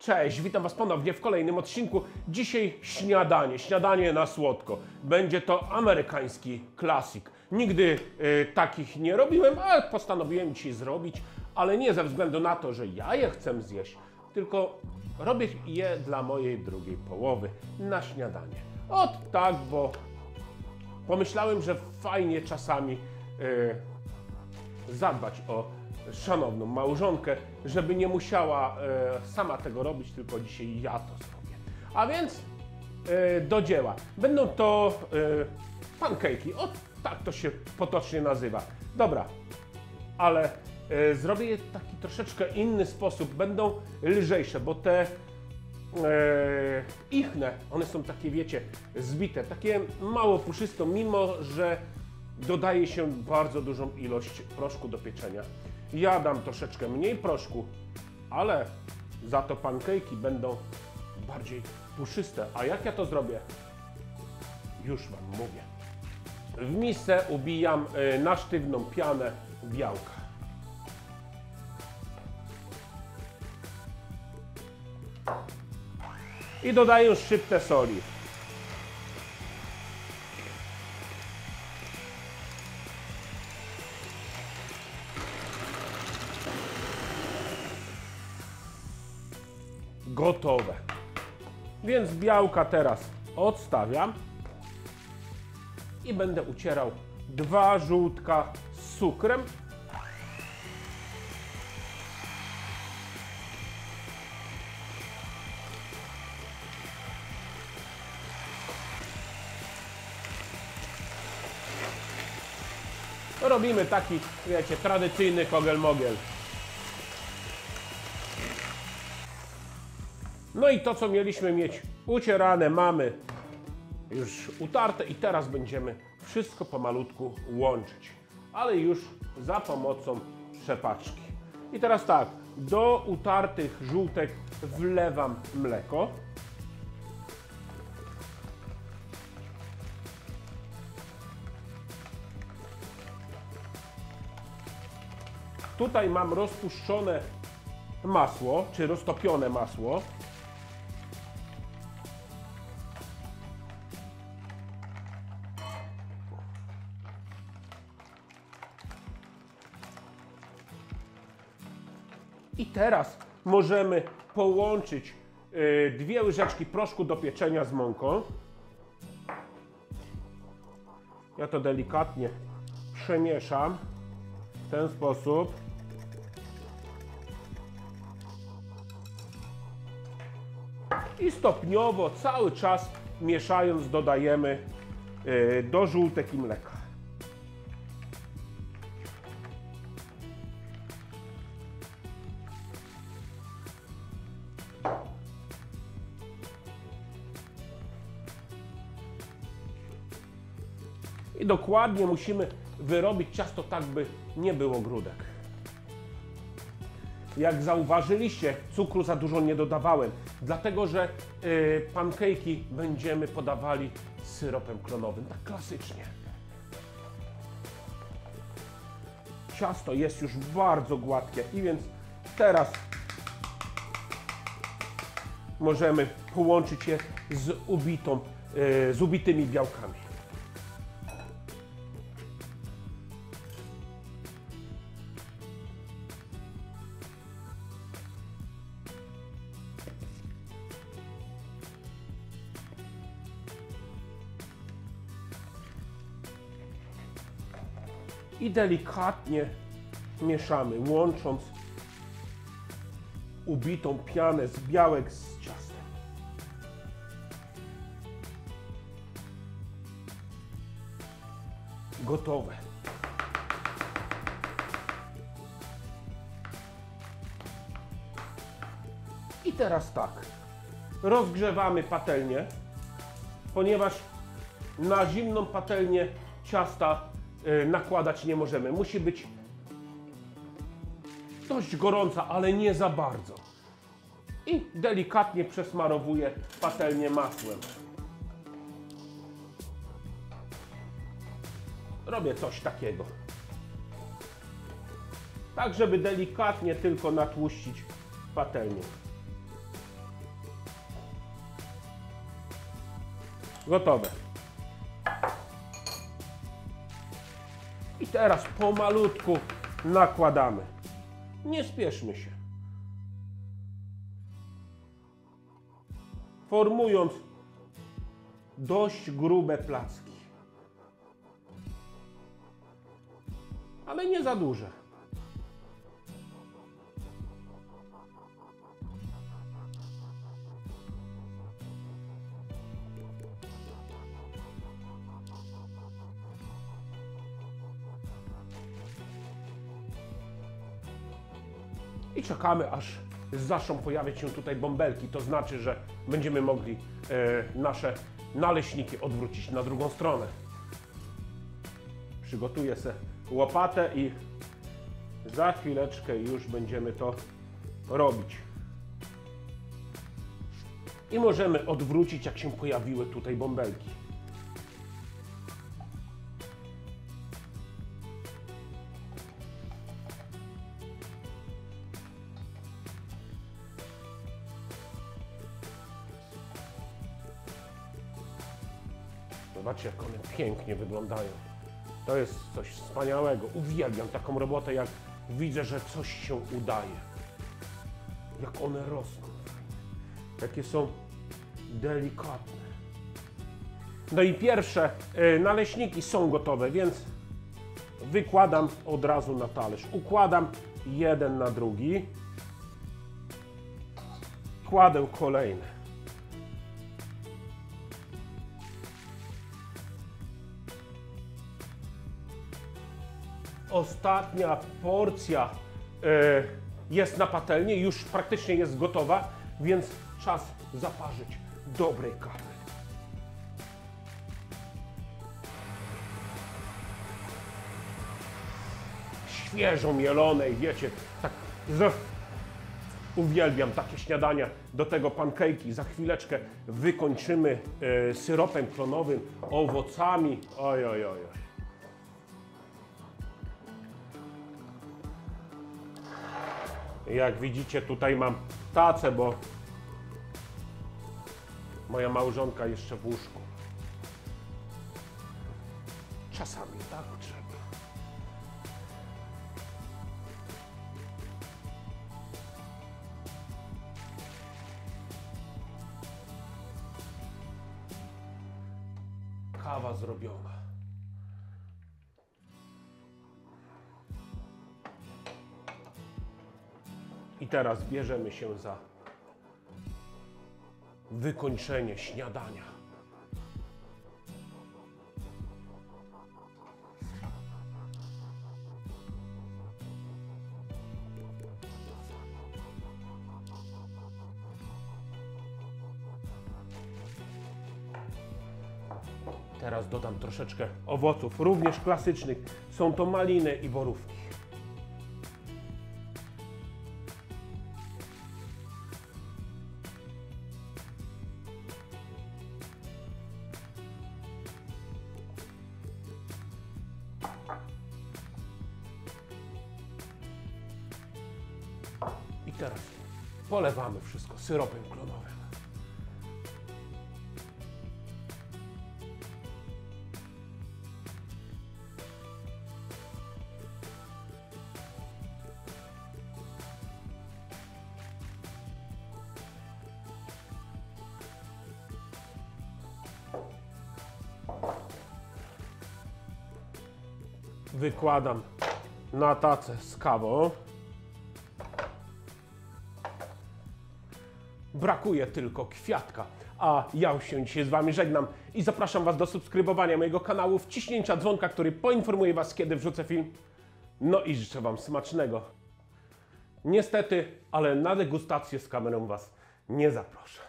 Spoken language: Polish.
Cześć, witam Was ponownie w kolejnym odcinku. Dzisiaj śniadanie na słodko. Będzie to amerykański klasyk. Nigdy takich nie robiłem, ale postanowiłem dzisiaj zrobić, ale nie ze względu na to, że ja je chcę zjeść, tylko robię je dla mojej drugiej połowy na śniadanie. Ot tak, bo pomyślałem, że fajnie czasami zadbać o szanowną małżonkę, żeby nie musiała sama tego robić, tylko dzisiaj ja to zrobię. A więc do dzieła. Będą to pancake'i, o tak to się potocznie nazywa. Dobra, ale zrobię je w taki troszeczkę inny sposób. Będą lżejsze, bo te ichne, one są takie, wiecie, zbite, takie mało puszyste, mimo że dodaje się bardzo dużą ilość proszku do pieczenia. Ja dam troszeczkę mniej proszku, ale za to pancake'i będą bardziej puszyste. A jak ja to zrobię? Już Wam mówię. W misce ubijam na sztywną pianę białka. I dodaję szczyptę soli. Gotowe. Więc białka teraz odstawiam i będę ucierał 2 żółtka z cukrem. Robimy taki, wiecie, tradycyjny kogel-mogel. No i to, co mieliśmy mieć ucierane, mamy już utarte i teraz będziemy wszystko pomalutku łączyć, ale już za pomocą trzepaczki. I teraz tak, do utartych żółtek wlewam mleko. Tutaj mam rozpuszczone masło, czy roztopione masło. I teraz możemy połączyć 2 łyżeczki proszku do pieczenia z mąką. Ja to delikatnie przemieszam w ten sposób. I stopniowo, cały czas mieszając, dodajemy do żółtek i mleka. I dokładnie musimy wyrobić ciasto tak, by nie było grudek. Jak zauważyliście, cukru za dużo nie dodawałem, dlatego że pancake'i będziemy podawali z syropem klonowym, tak klasycznie. Ciasto jest już bardzo gładkie i więc teraz możemy połączyć je z ubitymi białkami. I delikatnie mieszamy, łącząc ubitą pianę z białek z ciastem. Gotowe. I teraz tak, rozgrzewamy patelnię, ponieważ na zimną patelnię ciasta nakładać nie możemy. Musi być dość gorąca, ale nie za bardzo. I delikatnie przesmarowuję patelnię masłem. Robię coś takiego. Tak, żeby delikatnie tylko natłuścić patelnię. Gotowe. I teraz pomalutku nakładamy. Nie spieszmy się. Formując dość grube placki. Ale nie za duże. I czekamy, aż zaczną pojawiać się tutaj bąbelki. To znaczy, że będziemy mogli nasze naleśniki odwrócić na drugą stronę. Przygotuję sobie łopatę i za chwileczkę już będziemy to robić. I możemy odwrócić, jak się pojawiły tutaj bąbelki. Zobaczcie, jak one pięknie wyglądają. To jest coś wspaniałego. Uwielbiam taką robotę, jak widzę, że coś się udaje. Jak one rosną. Jakie są delikatne. No i pierwsze naleśniki są gotowe, więc wykładam od razu na talerz. Układam jeden na drugi. Kładę kolejne. Ostatnia porcja jest na patelni, już praktycznie jest gotowa, więc czas zaparzyć dobrej kawy. Świeżo mielonej, wiecie, tak uwielbiam takie śniadania, do tego pancake'i. Za chwileczkę wykończymy syropem klonowym, owocami. Oj, oj, oj. Jak widzicie, tutaj mam tacę, bo moja małżonka jeszcze w łóżku. Czasami tak trzeba. Kawa zrobiona. I teraz bierzemy się za wykończenie śniadania. Teraz dodam troszeczkę owoców, również klasycznych. Są to maliny i borówki. I teraz polewamy wszystko syropem klonowym. Wykładam na tacę z kawą. Brakuje tylko kwiatka, a ja się dzisiaj z Wami żegnam i zapraszam Was do subskrybowania mojego kanału, wciśnięcia dzwonka, który poinformuje Was, kiedy wrzucę film. No i życzę Wam smacznego. Niestety, ale na degustację z kamerą Was nie zaproszę.